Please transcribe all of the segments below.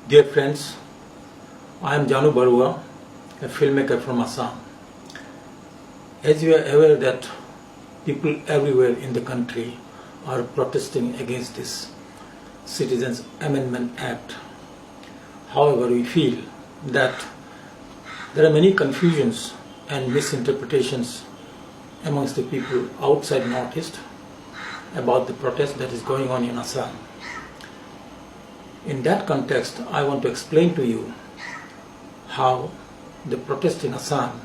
Dear friends, I am Janu Barua, a filmmaker from Assam. As you are aware that people everywhere in the country are protesting against this Citizens Amendment Act. However, we feel that there are many confusions and misinterpretations amongst the people outside Northeast about the protest that is going on in Assam. In that context, I want to explain to you how the protest in Assam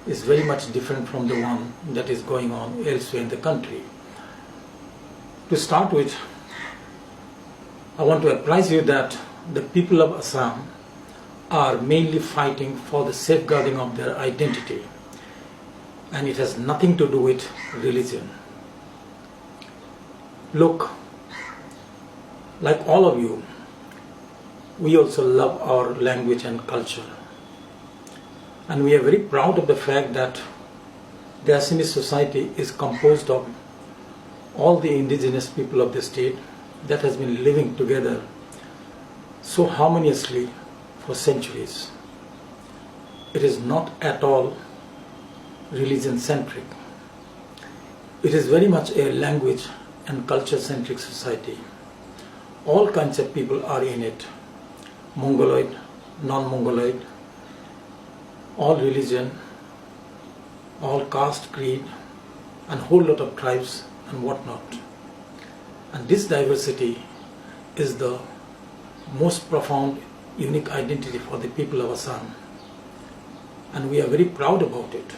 is very much different from the one that is going on elsewhere in the country. To start with, I want to apprise you that the people of Assam are mainly fighting for the safeguarding of their identity, and it has nothing to do with religion. Look, like all of you, we also love our language and culture. And we are very proud of the fact that the Assamese society is composed of all the indigenous people of the state that has been living together so harmoniously for centuries. It is not at all religion-centric. It is very much a language and culture-centric society. All kinds of people are in it. Mongoloid, non-Mongoloid, all religion, all caste, creed, and whole lot of tribes and whatnot. And this diversity is the most profound, unique identity for the people of Assam. And we are very proud about it.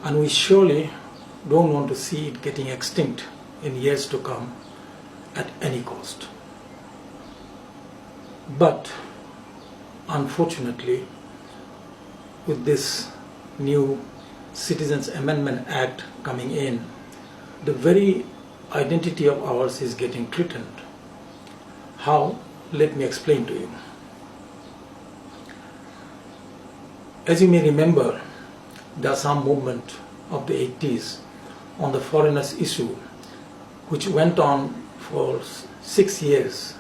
And we surely don't want to see it getting extinct in years to come at any cost. But unfortunately, with this new Citizens Amendment Act coming in, the very identity of ours is getting threatened. How? Let me explain to you. As you may remember, the Assam movement of the 80s on the foreigners issue, which went on for 6 years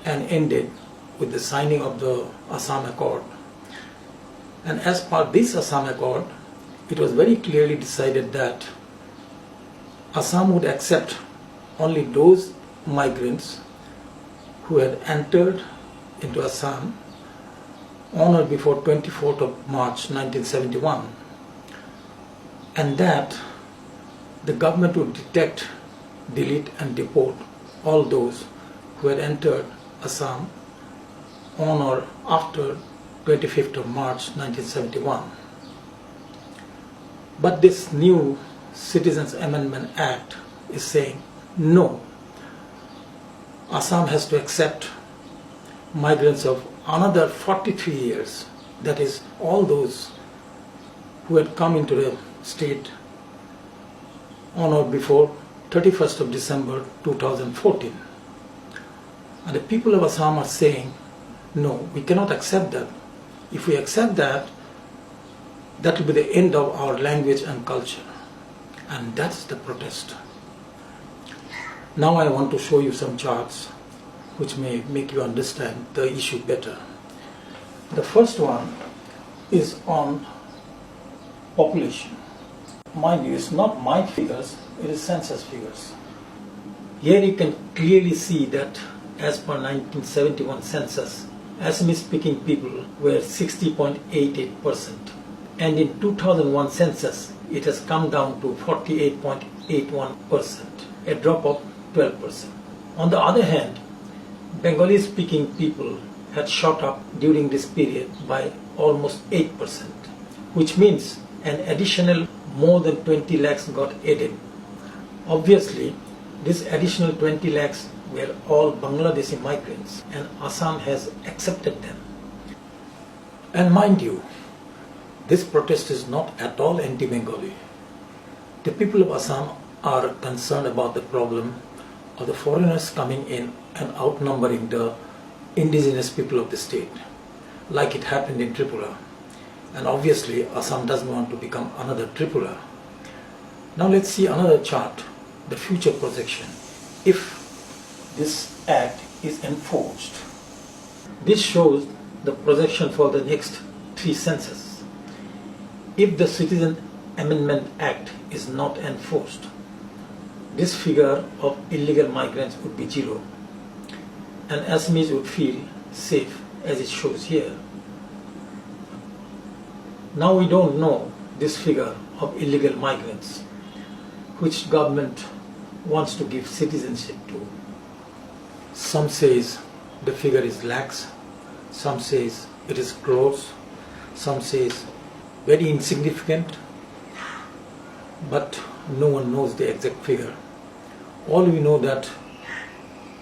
and ended with the signing of the Assam Accord. And as per this Assam Accord, it was very clearly decided that Assam would accept only those migrants who had entered into Assam on or before 24th of March 1971, and that the government would detect, delete and deport all those who had entered Assam on or after 25th of March 1971. But this new Citizens Amendment Act is saying no. Assam has to accept migrants of another 43 years, that is, all those who had come into the state on or before 31st of December 2014. And the people of Assam are saying, no, we cannot accept that. If we accept that, that will be the end of our language and culture. And that's the protest. Now I want to show you some charts which may make you understand the issue better. The first one is on population. Mind you, it's not my figures, it is census figures. Here you can clearly see that as per 1971 census, Assamese speaking people were 60.88%. And in 2001 census, it has come down to 48.81%, a drop of 12%. On the other hand, Bengali speaking people had shot up during this period by almost 8%, which means an additional more than 20 lakhs got added. Obviously, this additional 20 lakhs were all Bangladeshi migrants, and Assam has accepted them. And mind you, this protest is not at all anti-Bengali. The people of Assam are concerned about the problem of the foreigners coming in and outnumbering the indigenous people of the state, like it happened in Tripura. And obviously, Assam doesn't want to become another Tripura. Now let's see another chart, the future projection. If this act is enforced, This shows the projection for the next 3 censuses. If the Citizen Amendment Act is not enforced, this figure of illegal migrants would be 0, and Assamese would feel safe, as it shows here. Now we don't know this figure of illegal migrants, which government wants to give citizenship to. Some says the figure is lakhs, some says it is crores, some says very insignificant, but no one knows the exact figure. All we know that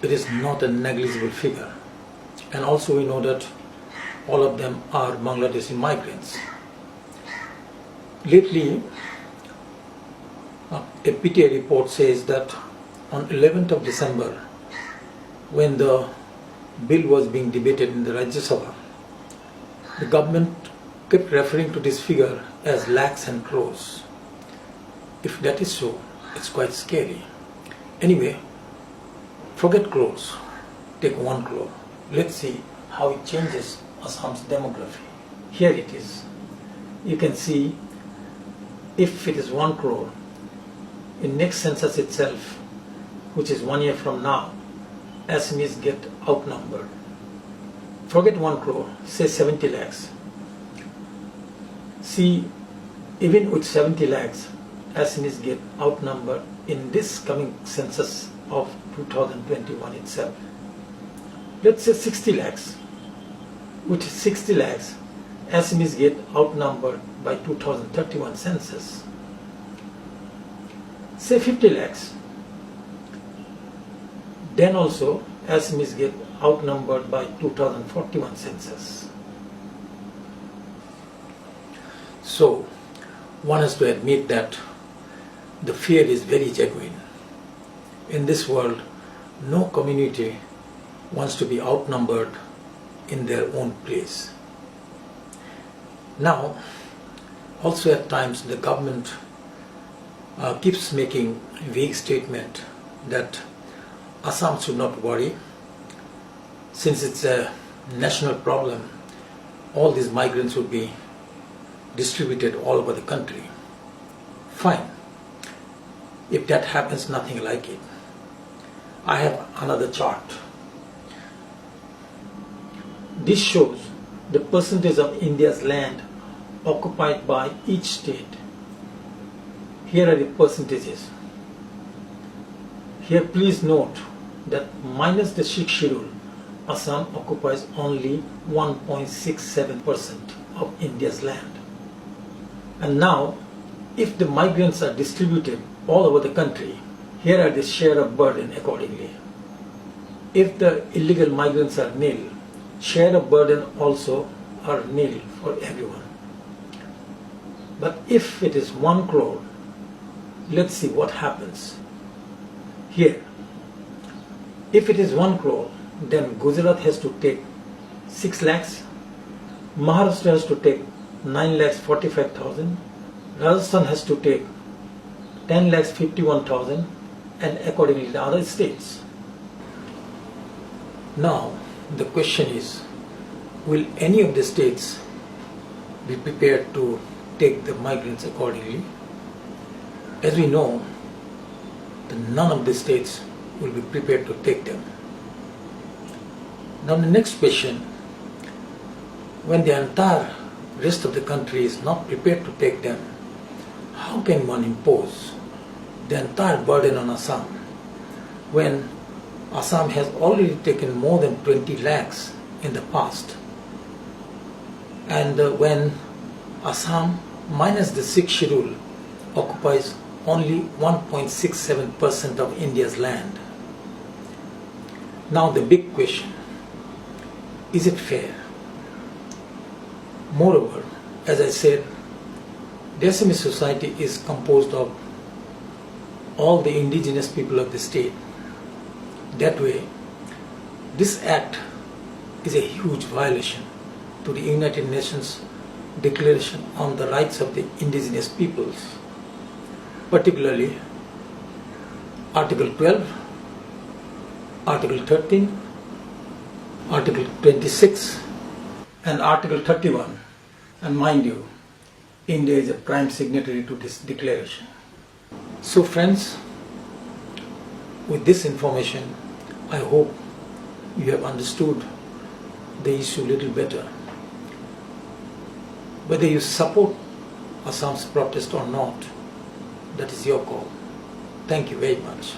it is not a negligible figure, and also we know that all of them are Bangladeshi migrants. Lately, a PTA report says that on 11th of December, when the bill was being debated in the Rajya Sabha, the government kept referring to this figure as lakhs and crores. If that is so, it's quite scary. Anyway, forget crores, take 1 crore. Let's see how it changes Assam's demography. Here it is. You can see if it is 1 crore, in next census itself, which is 1 year from now, Assamese get outnumbered. Forget 1 crore, say 70 lakhs. See, even with 70 lakhs, Assamese get outnumbered in this coming census of 2021 itself. Let's say 60 lakhs. With 60 lakhs, Assamese get outnumbered by 2031 census. Say 50 lakhs. Then also Assamese get outnumbered by 2041 census. So one has to admit that the fear is very genuine. In this world, no community wants to be outnumbered in their own place. Now, also at times the government keeps making vague statement that Assam should not worry, since it's a national problem, all these migrants would be distributed all over the country. Fine. If that happens, nothing like it. I have another chart. This shows the percentage of India's land occupied by each state. Here are the percentages. Here please note that minus the Sikh schedule, Assam occupies only 1.67% of India's land. And now, if the migrants are distributed all over the country, here are the share of burden accordingly. If the illegal migrants are nil, share of burden also are nil for everyone. But if it is 1 crore, let's see what happens. Here, if it is 1 crore, then Gujarat has to take 6 lakhs, Maharashtra has to take 9 lakhs 45,000, Rajasthan has to take 10 lakhs 51,000, and accordingly the other states. Now the question is, will any of the states be prepared to take the migrants accordingly? As we know, none of the states will be prepared to take them. Now the next question, when the entire rest of the country is not prepared to take them, how can one impose the entire burden on Assam when Assam has already taken more than 20 lakhs in the past, and when Assam minus the Sikh schedule occupies only 1.67% of India's land? Now the big question, is it fair? Moreover, as I said, the Assamese society is composed of all the indigenous people of the state. That way, this act is a huge violation to the United Nations Declaration on the Rights of the Indigenous Peoples, particularly Article 12, Article 13, Article 26 and Article 31. And mind you, India is a prime signatory to this declaration. So friends, with this information, I hope you have understood the issue a little better. Whether you support Assam's protest or not, that is your call. Thank you very much.